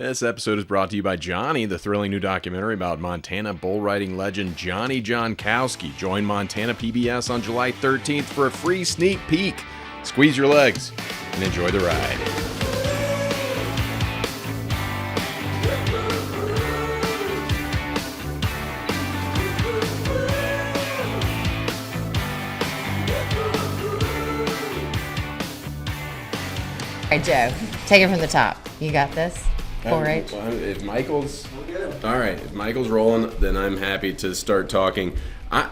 This episode is brought to you by Johnny, the thrilling new documentary about Montana bull riding legend Johnny Jonkowski. Join Montana PBS on July 13th for a free sneak peek. Squeeze your legs and enjoy the ride. All right, Joe, take it from the top. You got this? 4-H? If Michael's all right, if Michael's rolling, then I'm happy to start talking.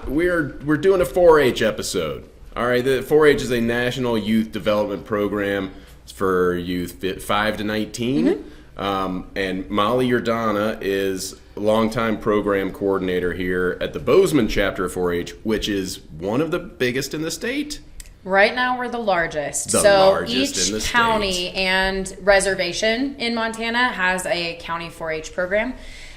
We're doing a 4-H episode. All right, the 4-H is a national youth development program for youth 5 to 19. And Molly Yurdana is a longtime program coordinator here at the Bozeman chapter of 4-H, which is one of the biggest in the state. Right now, we're the largest. Each county and reservation in Montana has a county 4-H program.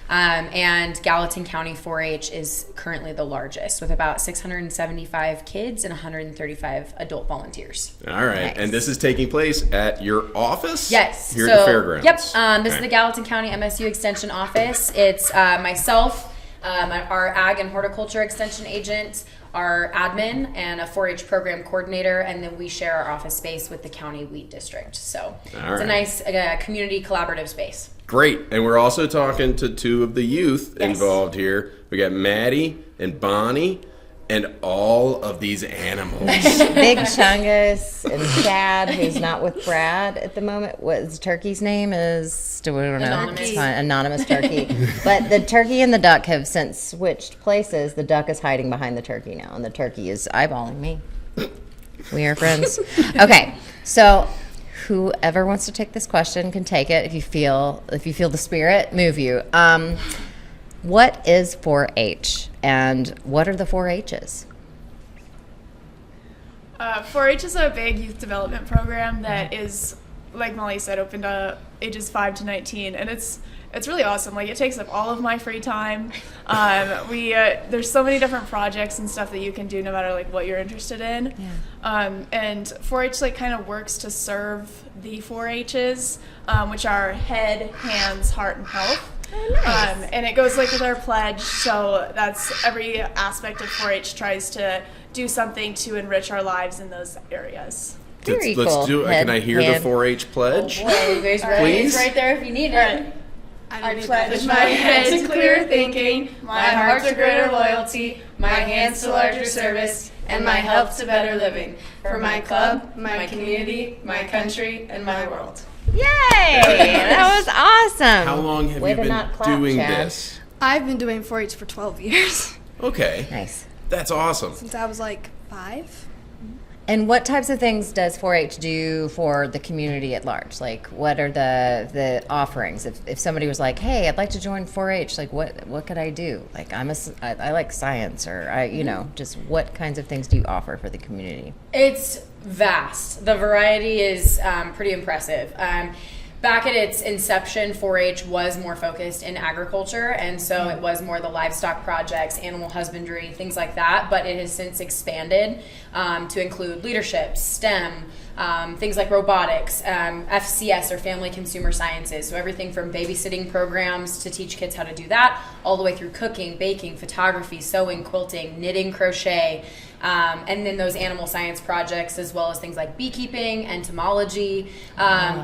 And Gallatin County 4-H is currently the largest, with about 675 kids and 135 adult volunteers. All right. Nice. And this is taking place at your office? Yes. Here at the fairgrounds? Yep. This is the Gallatin County MSU Extension Office. It's myself, our Ag and Horticulture Extension agent, our admin, and a 4-H program coordinator, and then we share our office space with the county wheat district. So it's a nice community collaborative space. Great. And we're also talking to two of the youth involved here. We got Maddie and Bonnie and all of these animals. Big Chungus and Chad, who's not with Brad at the moment. What his turkey's name is? We don't know. Anonymous. It's fine. Anonymous turkey. But the turkey and the duck have since switched places. The duck is hiding behind the turkey now, and the turkey is eyeballing me. We are friends. Okay, so whoever wants to take this question can take it if you feel the spirit move you. What is 4-H, and what are the 4-H's? 4-H is a big youth development program that is, like Molly said, open to ages 5 to 19, and it's really awesome. Like, it takes up all of my free time. There's so many different projects and stuff that you can do no matter like what you're interested in. Yeah. And 4-H like kind of works to serve the 4-H's, which are head, hands, heart, and health. Oh, nice. And it goes like with our pledge, so that's every aspect of 4-H tries to do something to enrich our lives in those areas. Very Let's cool. do it. Can I hear the 4-H pledge? Oh boy, Please? it's right there if you need it. I pledge my head to clear thinking, my heart to greater loyalty, my hands to larger service, and my health to better living, for my club, my community, my country, and my world. Yay! That was awesome. How long have you been doing this? I've been doing 4-H for 12 years. Okay. Nice. That's awesome. Since I was like 5. And what types of things does 4-H do for the community at large? Like, what are the offerings? If somebody was like, "Hey, I'd like to join 4-H," like, what could I do? Like, I like science, or just what kinds of things do you offer for the community? It's vast. The variety is pretty impressive. Back at its inception, 4-H was more focused in agriculture, and so it was more the livestock projects, animal husbandry, things like that, but it has since expanded to include leadership, STEM, things like robotics, FCS, or family consumer sciences, so everything from babysitting programs to teach kids how to do that, all the way through cooking, baking, photography, sewing, quilting, knitting, crochet, and then those animal science projects, as well as things like beekeeping, entomology.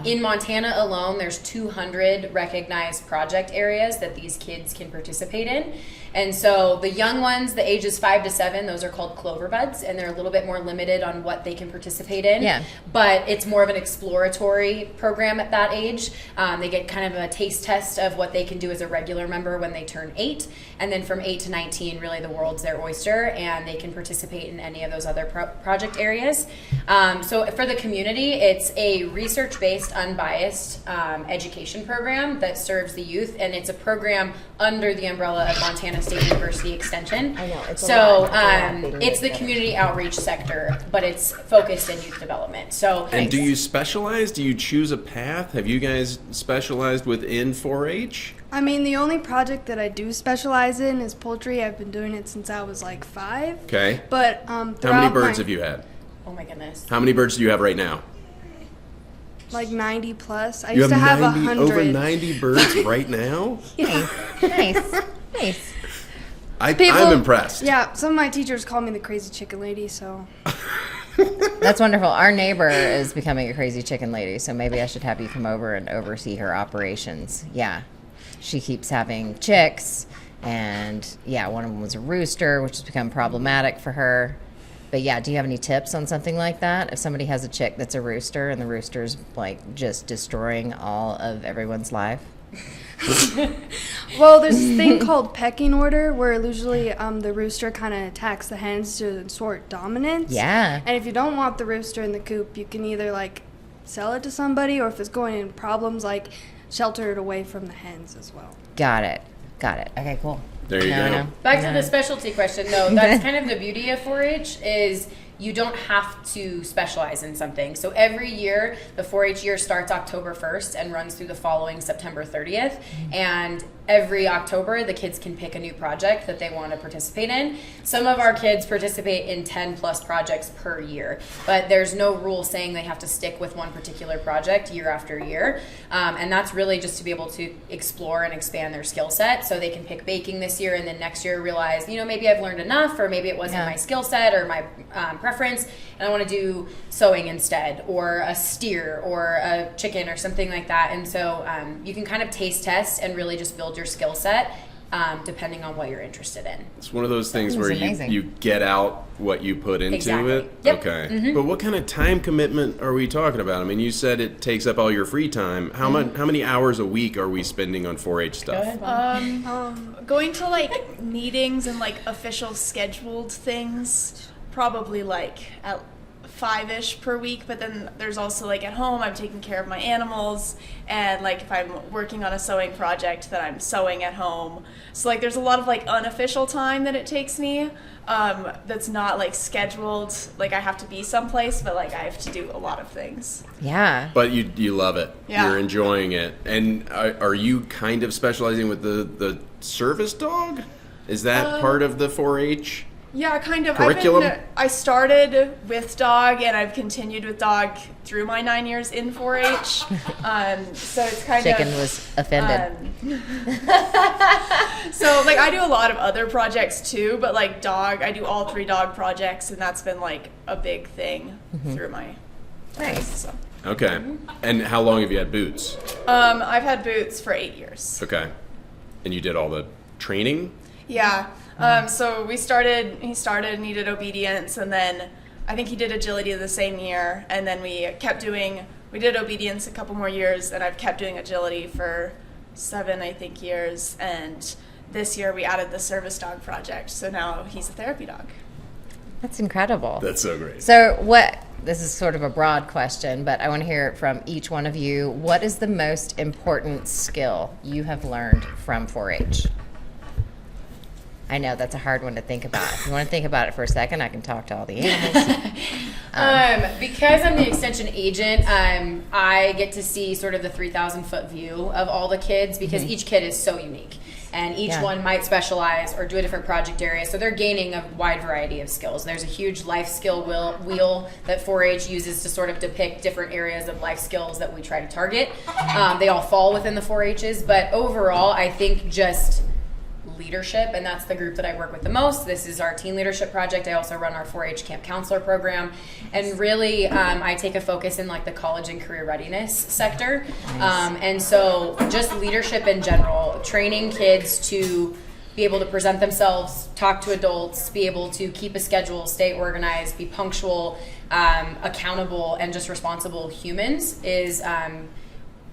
In Montana alone, there's 200 recognized project areas that these kids can participate in. And so the young ones, the ages 5 to 7, those are called clover buds, and they're a little bit more limited on what they can participate in. Yeah. But it's more of an exploratory program at that age. They get kind of a taste test of what they can do as a regular member when they turn 8. And then from 8 to 19, really the world's their oyster, and they can participate in any of those other project areas. So for the community, it's a research-based, unbiased education program that serves the youth, and it's a program under the umbrella of Montana State University Extension. I know, it's it's the community outreach sector, but it's focused in youth development. So, and do you specialize? Do you choose a path? Have you guys specialized within 4-H? I mean, the only project that I do specialize in is poultry. I've been doing it since I was like 5. Okay. But how many birds have you had? Oh my goodness. How many birds do you have right now? like 90 plus. I You used to have 90, 100. over 90 birds right now? Nice. I'm impressed. Yeah, some of my teachers call me the crazy chicken lady, so. That's wonderful. Our neighbor is becoming a crazy chicken lady, so maybe I should have you come over and oversee her operations. Yeah. She keeps having chicks, and yeah, one of them was a rooster, which has become problematic for her. But yeah, do you have any tips on something like that? If somebody has a chick that's a rooster and the rooster's like just destroying all of everyone's life? Well, there's this thing called pecking order where usually the rooster kind of attacks the hens to ensure dominance. Yeah. And if you don't want the rooster in the coop, you can either like sell it to somebody, or if it's going in problems, like shelter it away from the hens as well. Got it. Okay, cool. There you No, go. no. Back to the specialty question, though, that's kind of the beauty of 4-H is you don't have to specialize in something. So every year, the 4-H year starts October 1st and runs through the following September 30th. And every October, the kids can pick a new project that they want to participate in. Some of our kids participate in 10 plus projects per year, but there's no rule saying they have to stick with one particular project year after year. And that's really just to be able to explore and expand their skill set. So they can pick baking this year and then next year realize, maybe I've learned enough, or maybe it wasn't my skill set or my preference, and I want to do sewing instead, or a steer or a chicken or something like that. And so you can kind of taste test and really just build your skill set depending on what you're interested in. It's one of those things That where is amazing. you get out what you put into Exactly. it. Yep. Okay. But what kind of time commitment are we talking about? I mean, you said it takes up all your free time. How many hours a week are we spending on 4-H stuff? Go ahead. Going to like meetings and like official scheduled things, probably like at 5-ish per week, but then there's also like at home I'm taking care of my animals, and like if I'm working on a sewing project then I'm sewing at home. So like there's a lot of like unofficial time that it takes me that's not like scheduled, like I have to be someplace, but like I have to do a lot of things. Yeah. But you love it. Yeah. You're enjoying it. And are you kind of specializing with the service dog? Is that part of the 4-H? Yeah, kind of. Curriculum? I started with dog, and I've continued with dog through my 9 years in 4-H. So it's kind Chicken of. was offended. So like I do a lot of other projects too, but like dog, I do all 3 dog projects, and that's been like a big thing through my. Nice. So. Okay. And how long have you had Boots? I've had Boots for 8 years. Okay. And you did all the training? Yeah. So he started, needed obedience, and then I think he did agility the same year, and then we did obedience a couple more years, and I've kept doing agility for 7, I think, years, and this year we added the service dog project, so now he's a therapy dog. That's incredible. That's so great. So this is sort of a broad question, but I want to hear it from each one of you. What is the most important skill you have learned from 4-H? I know that's a hard one to think about. If you want to think about it for a second, I can talk to all the animals. Because I'm the extension agent, I get to see sort of the 3,000-foot view of all the kids, because each kid is so unique. And each one might specialize or do a different project area. So they're gaining a wide variety of skills. There's a huge life skill wheel that 4-H uses to sort of depict different areas of life skills that we try to target. They all fall within the 4-H's. But overall, I think just leadership, and that's the group that I work with the most. This is our teen leadership project. I also run our 4-H camp counselor program, and really I take a focus in like the college and career readiness sector. Nice. And so just leadership in general, training kids to be able to present themselves, talk to adults, be able to keep a schedule, stay organized, be punctual, accountable, and just responsible humans is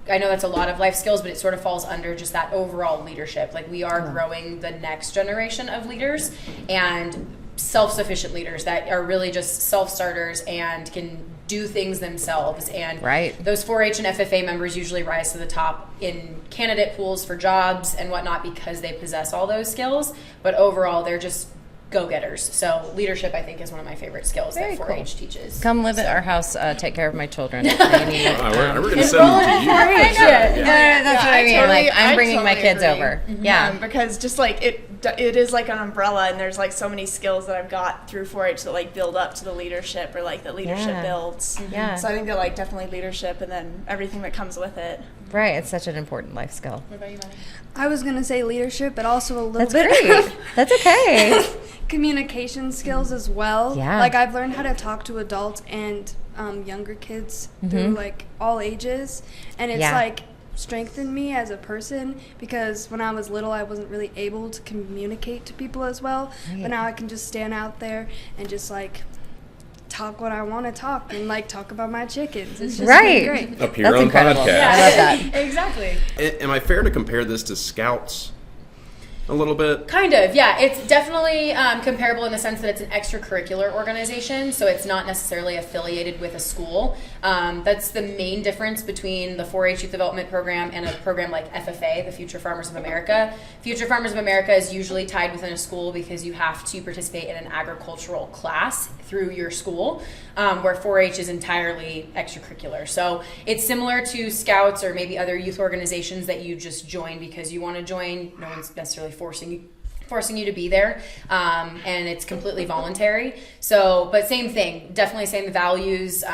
I know that's a lot of life skills, but it sort of falls under just that overall leadership. Like, we are growing the next generation of leaders and self-sufficient leaders that are really just self-starters and can do things themselves. And those 4-H and FFA members usually rise to the top in candidate pools for jobs and whatnot because they possess all those skills. But overall, they're just go-getters. So leadership, I think, is one of my favorite skills that 4-H teaches. Come live at our house, take care of my children. We're going to send them to you. That's what I mean. Totally, I'm bringing my totally kids agree. over. Yeah. Because just like it is like an umbrella, and there's like so many skills that I've got through 4-H that like build up to the leadership, or like that leadership builds. Yeah. So I think that like definitely leadership, and then everything that comes with it. Right. It's such an important life skill. What about you, Maddie? I was going to say leadership, but also a little That's bit great. of That's okay. communication skills as well. Yeah. Like I've learned how to talk to adults and younger kids through like all ages, and it's like strengthened me as a person, because when I was little I wasn't really able to communicate to people as well. But now I can just stand out there and just like talk what I want to talk, and like talk about my chickens. It's just been great. Appear That's on incredible. podcast. I love that. Exactly. Am I fair to compare this to Scouts a little bit? Kind of, yeah. It's definitely comparable in the sense that it's an extracurricular organization, so it's not necessarily affiliated with a school. That's the main difference between the 4-H Youth Development Program and a program like FFA, the Future Farmers of America. Future Farmers of America is usually tied within a school because you have to participate in an agricultural class through your school, where 4-H is entirely extracurricular. So it's similar to Scouts or maybe other youth organizations that you just join because you want to join. No one's necessarily forcing you to be there, and it's completely voluntary. So, but same thing, definitely same values,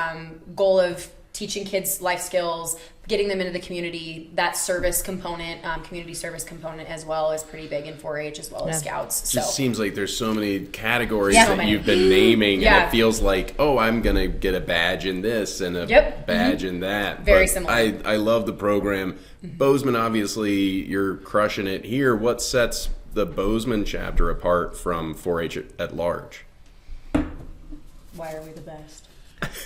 goal of teaching kids life skills, getting them into the community. That service component, community service component as well, is pretty big in 4-H as well as Scouts. It just seems like there's so many categories So that many. you've been naming, Yeah. and it feels like, oh, I'm gonna get a badge in this and a badge in that. Very But similar. I love the program. Bozeman, obviously, you're crushing it here. What sets the Bozeman chapter apart from 4-H at large? Why are we the best?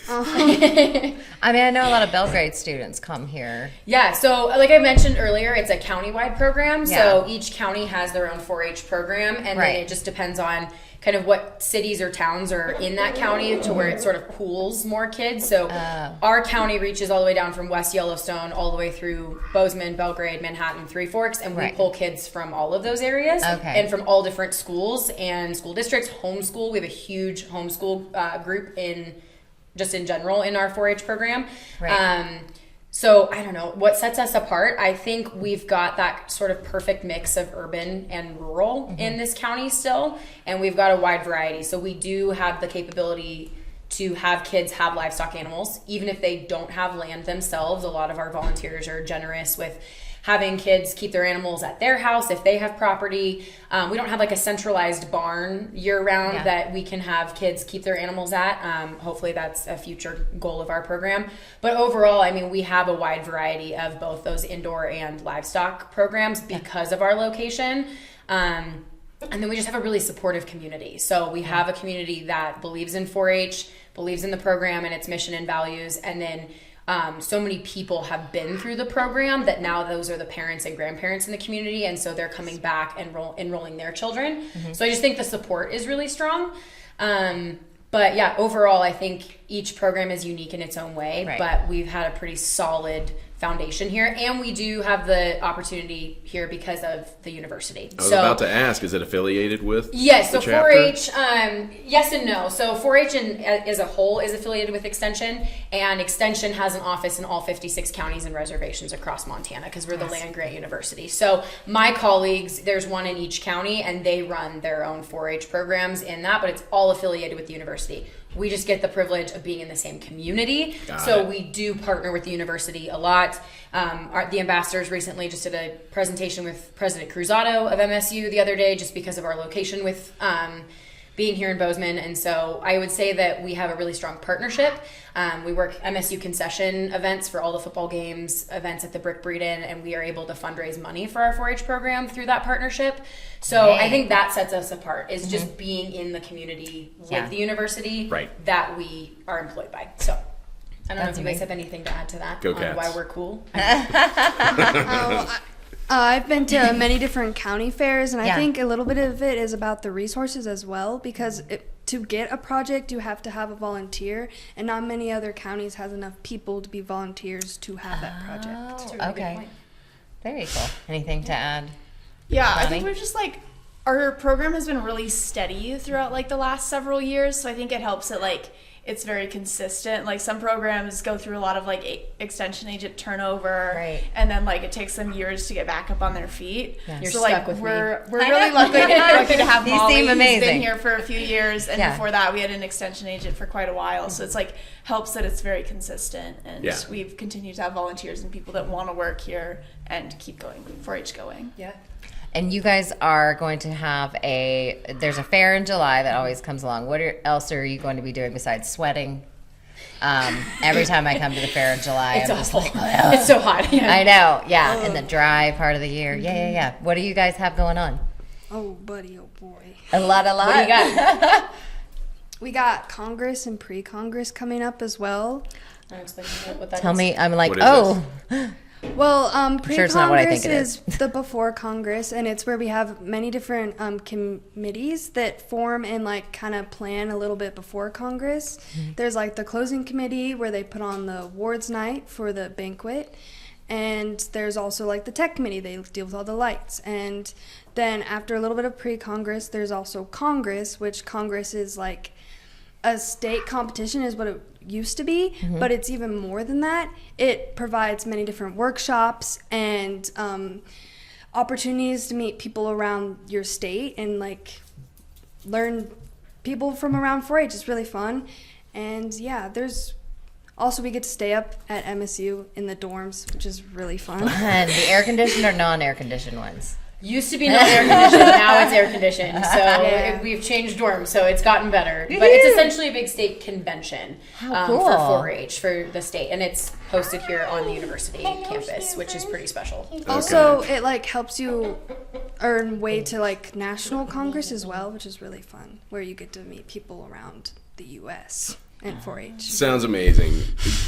I mean, I know a lot of Belgrade students come here. Yeah, so like I mentioned earlier, it's a county-wide program. So Yeah. each county has their own 4-H program, and Right. then it just depends on kind of what cities or towns are in that county to where it sort of pools more kids. So our county reaches all the way down from West Yellowstone all the way through Bozeman, Belgrade, Manhattan, Three Forks, and we Right. pull kids from all of those areas Okay. and from all different schools and school districts. Homeschool, we have a huge homeschool group in general in our 4-H program. Right. So I don't know what sets us apart. I think we've got that sort of perfect mix of urban and rural in this county still, and we've got a wide variety. So we do have the capability to have kids have livestock animals, even if they don't have land themselves. A lot of our volunteers are generous with having kids keep their animals at their house if they have property. We don't have like a centralized barn year round that we can have kids keep their animals at. Hopefully that's a future goal of our program. But overall, I mean, we have a wide variety of both those indoor and livestock programs because of our location. And then we just have a really supportive community. So we have a community that believes in 4-H, believes in the program and its mission and values, and then so many people have been through the program that now those are the parents and grandparents in the community, and so they're coming back and enrolling their children. So I just think the support is really strong. But yeah, overall, I think each program is unique in its own way, but we've had a pretty solid foundation here, and we do have the opportunity here because of the university. I was about to ask, is it affiliated with Yes, so the chapter? 4-H, yes and no. So 4-H as a whole is affiliated with Extension, and Extension has an office in all 56 counties and reservations across Montana because we're the land-grant university. So my colleagues, there's one in each county, and they run their own 4-H programs in that, but it's all affiliated with the university. We just get the privilege of being in the same community. So we do partner with the university a lot. The ambassadors recently just did a presentation with President Cruzado of MSU the other day just because of our location with being here in Bozeman. And so I would say that we have a really strong partnership. We work MSU concession events for all the football games, events at the Brick Breeden, and we are able to fundraise money for our 4-H program through that partnership. So I think that sets us apart, is just being in the community with the university that we are employed by. So I don't know if you guys have anything to add to that Go on Cats. why we're cool. I've been to many different county fairs, and I think a little bit of it is about the resources as well, because to get a project, you have to have a volunteer, and not many other counties has enough people to be volunteers to have that project. Oh, okay. Very cool. Anything to add? Yeah, I Bonnie? think we're just like, our program has been really steady throughout like the last several years, so I think it helps that like it's very consistent. Like some programs go through a lot of like extension agent turnover, Right. and then like it takes them years to get back up on their feet. Yeah. You're so stuck like with me. we're really lucky to have These Molly. seem He's amazing. been here for a few years, and Yeah. before that we had an extension agent for quite a while. So it's like helps that it's very consistent, and Yeah. we've continued to have volunteers and people that want to work here and keep going 4-H going. Yeah. And you guys are going to have there's a fair in July that always comes along. What else are you going to be doing besides sweating? Every time I come to the fair in July, It's I'm just awful. like, "Ugh." It's so hot. Yeah. I know, yeah, in the dry part of the year. Yeah. What do you guys have going on? Oh, buddy, oh boy. A lot. What do you got? We got Congress and pre-Congress coming up as well. I'll explain what that Tell is. me, I'm like, What is oh, Well, sure it's not what I pre-Congress think it is. the before Congress, and it's where we have many different committees that form and like kind of plan a little bit before Congress. There's like the closing committee where they put on the awards night for the banquet, and there's also like the tech committee. They deal with all the lights, and then after a little bit of pre-Congress, there's also Congress, which Congress is like a state competition is what it used to be, but it's even more than that. It provides many different workshops and opportunities to meet people around your state and like learn people from around 4-H. It's really fun. And yeah, there's also we get to stay up at MSU in the dorms, which is really fun. and the air conditioned or non-air conditioned ones? Used to be not air conditioned, now it's air conditioned. So Yeah. we've changed dorms, so it's gotten better. But it's essentially a big state convention How cool. for 4-H for the state, and it's hosted here on the university campus, which is pretty special. Also, it like helps you earn way to like national congress as well, which is really fun, where you get to meet people around the U.S. and 4-H. Sounds amazing.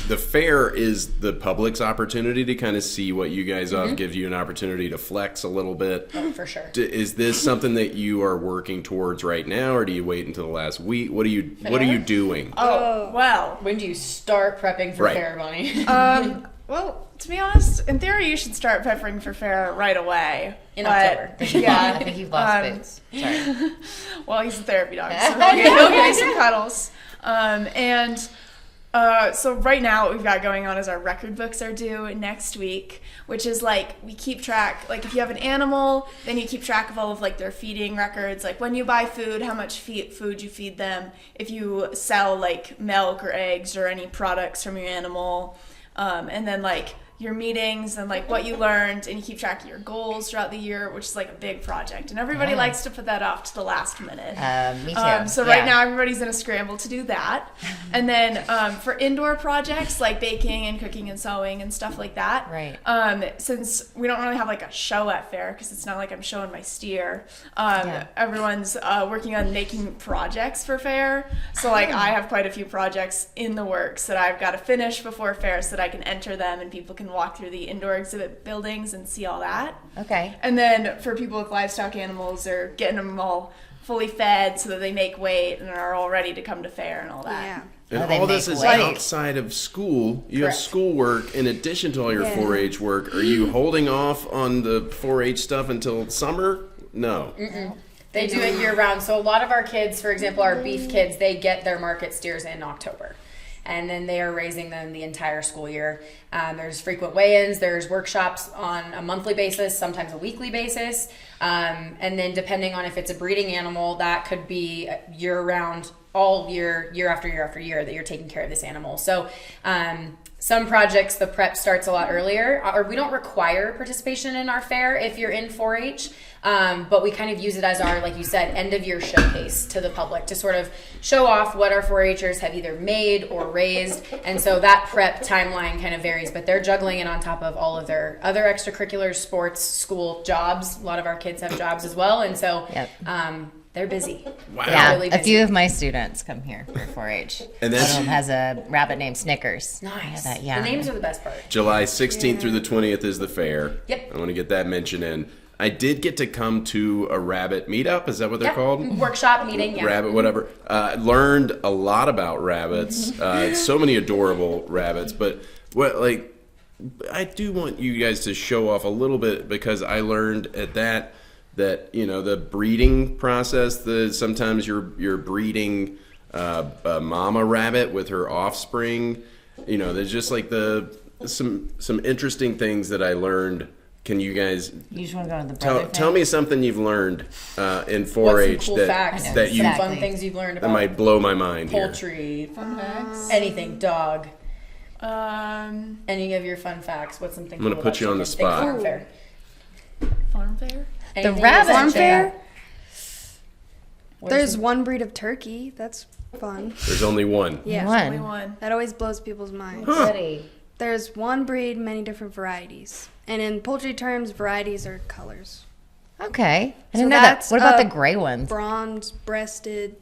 The fair is the public's opportunity to kind of see what you guys have, gives you an opportunity to flex a little bit. Oh, for sure. Is this something that you are working towards right now, or do you wait until the last week? What are you doing? Oh, well. When do you start prepping for Right. fair, Bonnie? Well, to be honest, in theory, you should start prepping for fair right away. In But, October. I Yeah. think you've lost boots. Sorry. Well, he's a therapy dog, so he'll give you some cuddles. So right now what we've got going on is our record books are due next week, which is like we keep track, like if you have an animal, then you keep track of all of like their feeding records, like when you buy food, how much food you feed them, if you sell like milk or eggs or any products from your animal, and then like your meetings and like what you learned, and you keep track of your goals throughout the year, which is like a big project, and everybody Yeah. likes to put that off to the last minute. Me too. So Yeah. right now everybody's in a scramble to do that. And then for indoor projects like baking and cooking and sewing and stuff like that. Right. Since we don't really have like a show at fair, because it's not like I'm showing my steer, Yeah. everyone's working on making projects for fair. So like I have quite a few projects in the works that I've got to finish before fair so that I can enter them and people can walk through the indoor exhibit buildings and see all that. Okay. And then for people with livestock animals, they're getting them all fully fed so that they make weight and are all ready to come to fair and all that. Yeah. And Oh, they all this make is weight. outside of school. You Correct. have schoolwork in addition to all your Yeah. 4-H work. Are you holding off on the 4-H stuff until summer? No. They do it year round. So a lot of our kids, for example, our beef kids, they get their market steers in October. And then they are raising them the entire school year. There's frequent weigh-ins. There's workshops on a monthly basis, sometimes a weekly basis. And then depending on if it's a breeding animal, that could be year-round, all year, year after year after year that you're taking care of this animal. So some projects, the prep starts a lot earlier, or we don't require participation in our fair if you're in 4-H. But we kind of use it as our, like you said, end of year showcase to the public to sort of show off what our 4-Hers have either made or raised. And so that prep timeline kind of varies, but they're juggling it on top of all of their other extracurriculars, sports, school, jobs. A lot of our kids have jobs as well. And so Yep. they're busy. Wow. Yeah, really a busy. few of my students come here for 4-H. And One that's of them has a rabbit named Snickers. Nice. Yeah. The names are the best part. July 16th through the 20th is the fair. Yep. I want to get that mentioned in. I did get to come to a rabbit meetup. Is that what they're called? Workshop meeting, yeah. Rabbit, whatever. Learned a lot about rabbits. So many adorable rabbits. But what, like, I do want you guys to show off a little bit, because I learned at that you know, the breeding process. Sometimes you're breeding a mama rabbit with her offspring. You know, there's just like some interesting things that I learned. Can you guys You just want to go to the brother tell me something you've learned in 4-H cool that facts? that you Some Exactly. fun things you've learned that about might blow my mind here? poultry, anything, dog. Um, Any of your fun facts? What's something? I'm gonna cool put about you on the chickens? Think spot. farm fair. farm fair. Anything rabbit you Farm said, fair. What There's is one breed of turkey. That's fun. There's only one. Yeah. Only One. one. That always blows people's minds. City. There's one breed, many different varieties. And in poultry terms, varieties are colors. Okay. I So didn't know that. that's What about a the gray ones? Bronze-breasted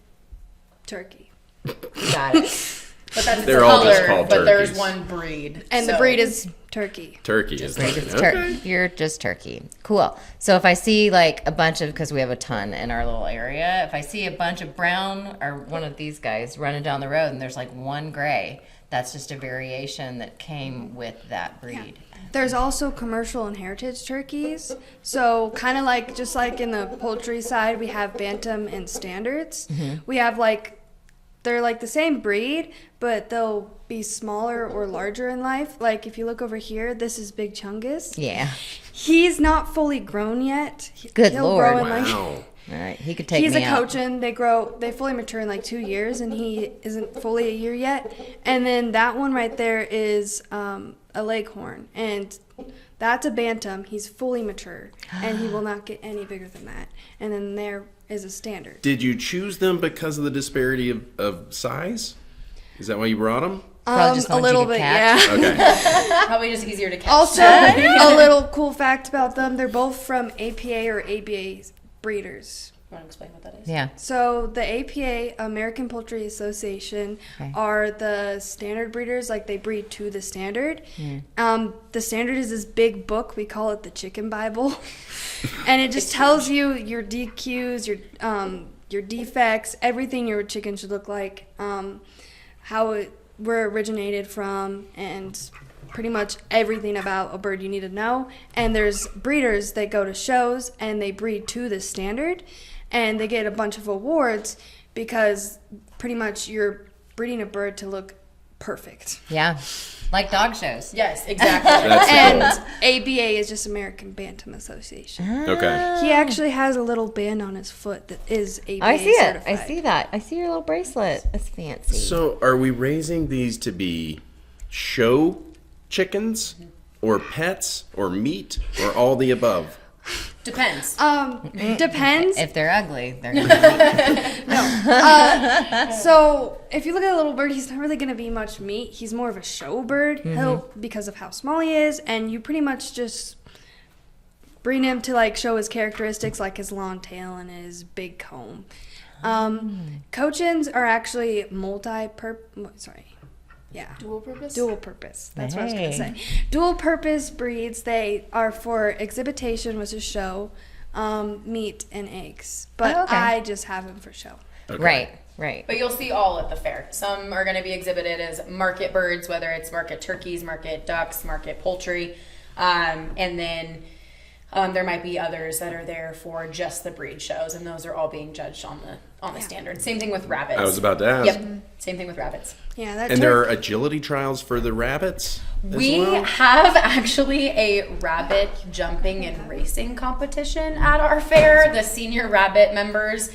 turkey. Got it. But that's They're a all just color, called but there's turkeys. one breed. And the so- breed is turkey. Turkey is Great, fine. it's Okay. You're just turkey. Cool. So if I see like a bunch of, because we have a ton in our little area, if I see a bunch of brown or one of these guys running down the road and there's like one gray, that's just a variation that came with that breed. There's also commercial and heritage turkeys. So kind of like, just like in the poultry side, we have bantam and standards. We have like, they're like the same breed, but they'll be smaller or larger in life. Like if you look over here, this is Big Chungus. Yeah. He's not fully grown yet. Good He'll Lord. grow in like Wow. All right. He could take he's me a out. cochin. They fully mature in like 2 years, and he isn't fully a year yet. And then that one right there is a leghorn, and that's a bantam. He's fully mature, and he will not get any bigger than that. And then there is a standard. Did you choose them because of the disparity of size? Is that why you brought them? Probably just A ones you little could bit, catch. yeah. Okay. Probably just easier to catch. Also, a little cool fact about them: they're both from APA or ABA breeders. You want to explain what that is? Yeah. So the APA, American Poultry Association, Okay. are the standard breeders. Like they breed to the standard. The standard is this big book. We call it the Chicken Bible, and it just tells you your DQs, your defects, everything your chicken should look like, where it originated from, and pretty much everything about a bird you need to know. And there's breeders that go to shows and they breed to the standard, and they get a bunch of awards because pretty much you're breeding a bird to look perfect. Yeah. Like dog shows. Yes, exactly. That's And cool. ABA is just American Bantam Association. Okay. He actually has a little band on his foot that is ABA I see it. certified. I see that. I see your little bracelet. That's fancy. So, are we raising these to be show chickens, or pets, or meat, or all the above? Depends. Depends. If they're ugly, they're going to So if you look at a little bird, he's not really going to be much meat. He's more of a show bird. He'll, because of how small he is, and you pretty much just bring him to like show his characteristics, like his long tail and his big comb. Cochins are actually Dual purpose? dual purpose. That's what I was going to Hey. say. Dual purpose breeds. They are for exhibition, which is show, meat and eggs. But Oh, okay. I just have them for show. Okay. Right, right. But you'll see all at the fair. Some are going to be exhibited as market birds, whether it's market turkeys, market ducks, market poultry. And then there might be others that are there for just the breed shows, and those are all being judged on the standard. Same thing with rabbits. I was about to ask. Yep. Same thing with rabbits. Yeah, that And there are agility trials for the rabbits as We well? have actually a rabbit jumping and racing competition at our fair. The senior rabbit members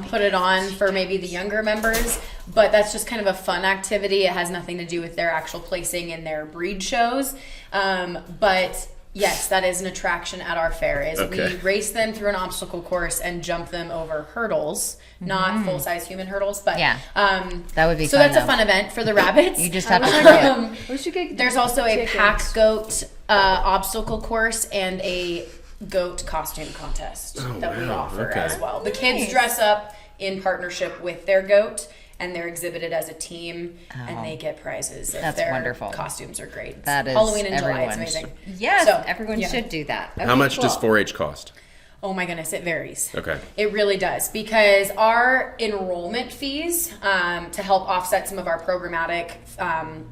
put it on for maybe the younger members, but that's just kind of a fun activity. It has nothing to do with their actual placing in their breed shows. But yes, that is an attraction at our fair. Is Okay. we race them through an obstacle course and jump them over hurdles, not full-size human hurdles, but Yeah. That would be so fun, that's a though. fun event for the rabbits. You just have to throw it. We should get There's also a chickens. pack goat obstacle course and a goat costume contest that we wow. offer Okay. as well. The kids dress up in partnership with their goat, and they're exhibited as a team, and they get prizes if That's their wonderful. costumes are great. It's That is Halloween in July. It's everyone amazing. Yes, So, everyone yeah. should do that. How Okay, much does cool. 4-H cost? Oh my goodness, it varies. Okay. It really does, because our enrollment fees to help offset some of our programmatic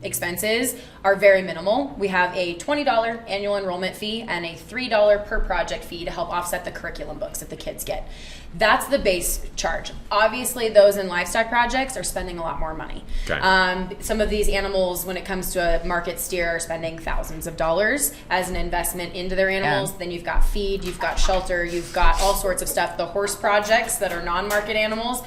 expenses are very minimal. We have a $20 annual enrollment fee and a $3 per project fee to help offset the curriculum books that the kids get. That's the base charge. Obviously, those in livestock projects are spending a lot more money. Okay. Some of these animals, when it comes to a market steer, are spending thousands of dollars as an investment into their animals. Yeah. Then you've got feed, you've got shelter, you've got all sorts of stuff. The horse projects that are non-market animals,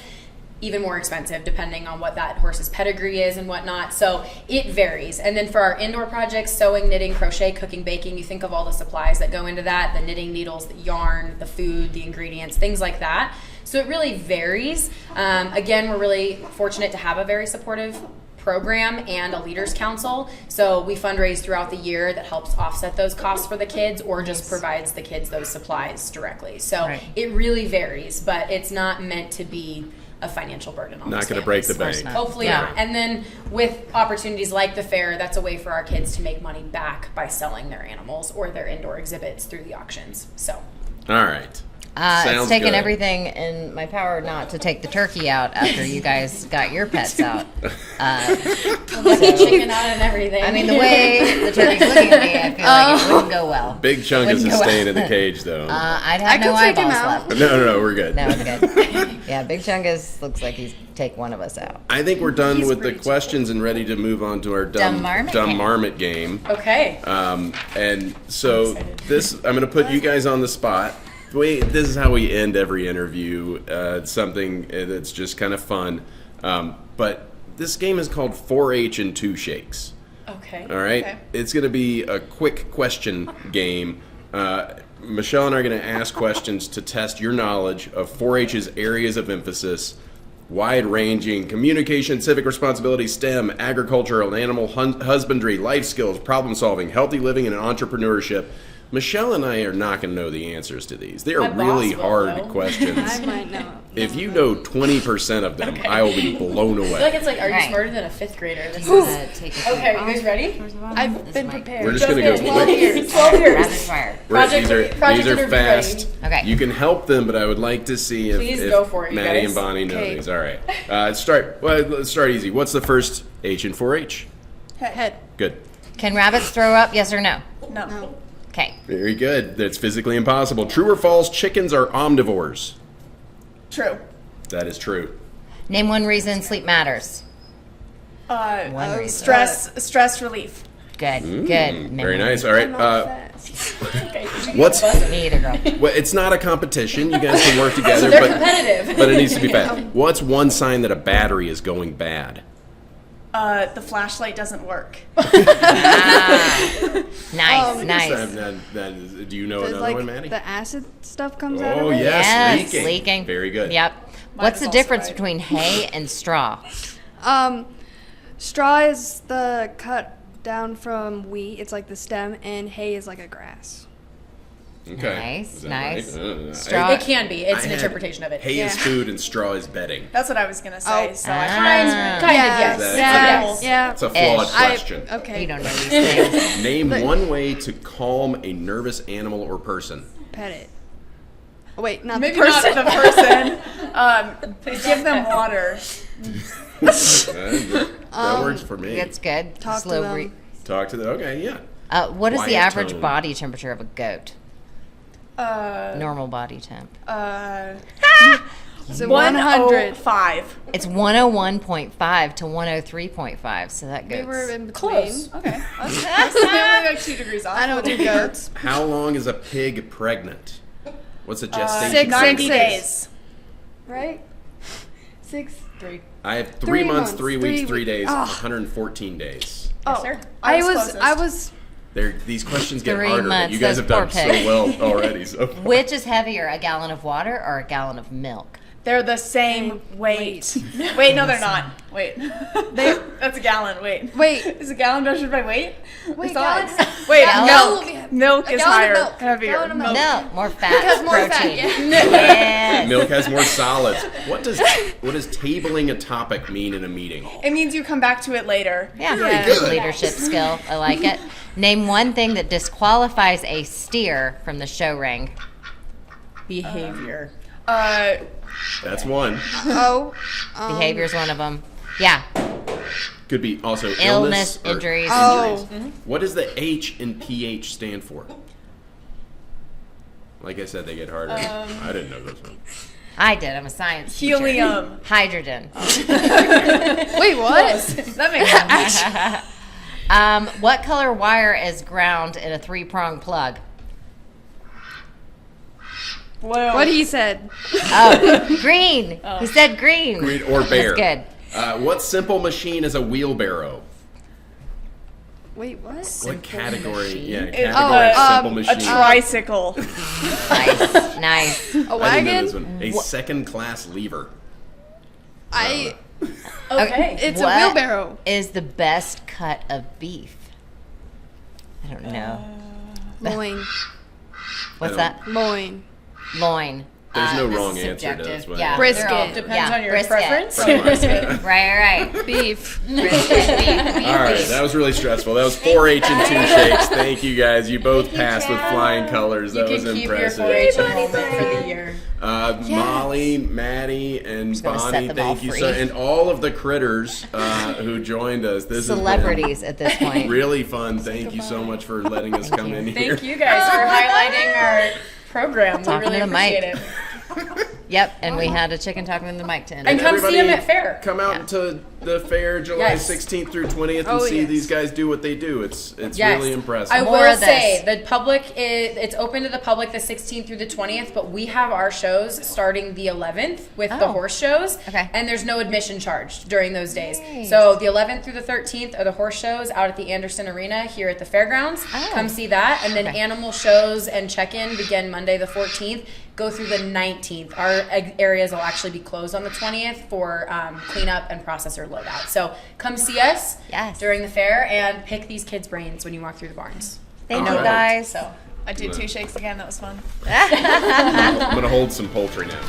even more expensive depending on what that horse's pedigree is and whatnot. So it varies. And then for our indoor projects, sewing, knitting, crochet, cooking, baking, you think of all the supplies that go into that, the knitting needles, the yarn, the food, the ingredients, things like that. So it really varies. Again, we're really fortunate to have a very supportive program and a leaders council. So we fundraise throughout the year that helps offset those costs for the kids, or just provides the kids those supplies directly. So Right. it really varies, but it's not meant to be a financial burden on Not those going to break the families. bank. Hopefully Yeah. not. And then with opportunities like the fair, that's a way for our kids to make money back by selling their animals or their indoor exhibits through the auctions. So All right. It's Sounds taken good. everything in my power not to take the turkey out after you guys got your pets out. chicken out and everything. I mean, the way the turkey's looking at me, I feel like it wouldn't go well. Big chunk is Wouldn't go staying well. in the cage, though. I'd I have no could take him eyeballs out. left. No, we're good. No, it's good. Yeah, Big Chungus looks like he's take one of us out. I think we're done He's with the pretty questions and ready to move on to our Dumb Marmot marmot game. game. okay. And so I'm going to put you guys on the spot. This is how we end every interview. It's something that's just kind of fun. But this game is called 4-H and 2 Shakes. Okay. All right? Okay. It's going to be a quick question game. Michelle and I are going to ask questions to test your knowledge of 4-H's areas of emphasis: wide-ranging communication, civic responsibility, STEM, agricultural and animal husbandry, life skills, problem-solving, healthy living, and entrepreneurship. Michelle and I are not going to know the answers to these. They are My boss really will, hard though. questions. I might know. If you know 20% of them, I will be blown I feel like away. it's like, are you Right. smarter than a fifth grader? This I'm is gonna take a okay. Are you guys ready? I've been prepared. We're just going to go. 12 years. 12 Rapid years. fire. Project- These project are interview fast. ready. Okay. You can help them, but I would like to see if, Please if go for it, you Maddie guys. and Bonnie know Okay. these. All right. Let's start easy. What's the first H in 4-H? Head. Good. Can rabbits throw up? Yes or no? No. Okay. Very good. That's physically impossible. True or false? Chickens are omnivores. True. That is true. Name one reason sleep matters. One reason. Stress relief. Good. Good. Very memory. nice. All right. I'm not fast. Okay. What's? Me either, girl. Well, it's not a competition. You guys can work together, They're but competitive. but it needs to be fast. What's one sign that a battery is going bad? The flashlight doesn't work. Nice. Nice. Do you know Does, another like, one, Maddie? the acid stuff comes out Oh of it? yes, Yes, leaking. leaking. Very good. Yep. What's is the also difference right. between hay and straw? Straw is the cut down from wheat. It's like the stem, and hay is like a grass. Okay. Nice, Is that nice. right? Straw- It can be. It's I an had interpretation of it. Hay is Yeah. food and straw is bedding. That's what I was gonna say. Oh. So I Ah. Kind yeah, of, yes. That- yeah, yeah. It's a flawed Ish. question. Okay. You don't know these things. Name one way to calm a nervous animal or person. Pet it. Oh, wait, not maybe the person. not the person. Give them water. That works for me. That's good. Talk to Slow them. breathe. Talk to the. Okay, yeah. What is the Quiet average tone. body temperature of a goat? Normal body temp. So 100. 105. It's 101.5 to 103.5 so that We goes. were in between. Close. Okay. That's maybe like 2 degrees off. I know two goats. How long is a pig pregnant? What's a gestation? Six, 90 six. days. Right? 6. I have 3 months, 3 weeks, 3 3 days, Ah. 114 days. Oh, sir. I closest. was. These questions get 3 harder, but months, you guys those have done poor pigs. so well already. So far. Which is heavier, a gallon of water or a gallon of milk? They're the same weight. Wait, no, they're not. Wait. That's a gallon. Wait. Wait. Is a gallon measured by weight? Wait, Besides- gallon- Wait, Gallon? milk. Milk A is gallon of higher, milk. heavier. Gallon of milk. No, more fat, Because more fat, protein. yeah. Yes. Milk has more solids. What does tabling a topic mean in a meeting? It means you come back to it later. Yeah, Very good good. leadership skill. I like it. Name one thing that disqualifies a steer from the show ring. Behavior. That's one. Behavior's one of them. Yeah. Could be also Illness, or injuries. What does the H in pH stand for? Like I said, they get harder. I didn't know this one. I did. I'm a science teacher. Helium. Hydrogen. Wait, what? That makes sense. What color wire is ground in a 3-prong plug? What he said. Oh, green. He said green. Green or bear. That's good. What simple machine is a wheelbarrow? Wait, what? What category? machine? Yeah, category of simple A machine. tricycle. Nice. A I didn't know wagon? this one. A second-class lever. I. Okay. It's What a wheelbarrow. is the best cut of beef? I don't know. Loin. What's I that? Loin. Loin. There's no This wrong is answer to subjective. this one. Yeah, Brisket. they're all- Depends on your brisket. preference. Right. Beef. Brisket, beef. All right, that was really stressful. That was 4-H and 2 shakes. Thank you guys. You both passed with flying colors. That You was can keep impressive. your 4-H enrollment for the year. Molly, Maddie, and gonna set Bonnie, them all thank you free. so, and all of the critters who joined us. This Celebrities at this has been point. really fun. Thank you so much for letting us come in here. Thank you guys for highlighting our program. We Talking really to the mic. appreciate it. Yep, and we had a chicken talking in the mic to And end. come see Everybody them at fair. Come out to the fair July Yes. 16th through 20th and Oh, see yes. these guys do what they do. It's Yes. really impressive. I More will of say this. the public it's open to the public the 16th through the 20th, but we have our shows starting the 11th with the Oh. horse shows. Okay. And there's no admission charged during those days. Nice. So the 11th through the 13th are the horse shows out at the Anderson Arena here at the fairgrounds. Oh. Come see that, and then Okay. animal shows and check-in begin Monday the 14th. Go through the 19th. Our areas will actually be closed on the 20th for cleanup and processor loadout. So come see us Yes. during the fair and pick these kids' brains when you walk through the barns. Thank All you right. guys. So I did 2 shakes again. That was fun. I'm going to hold some poultry now.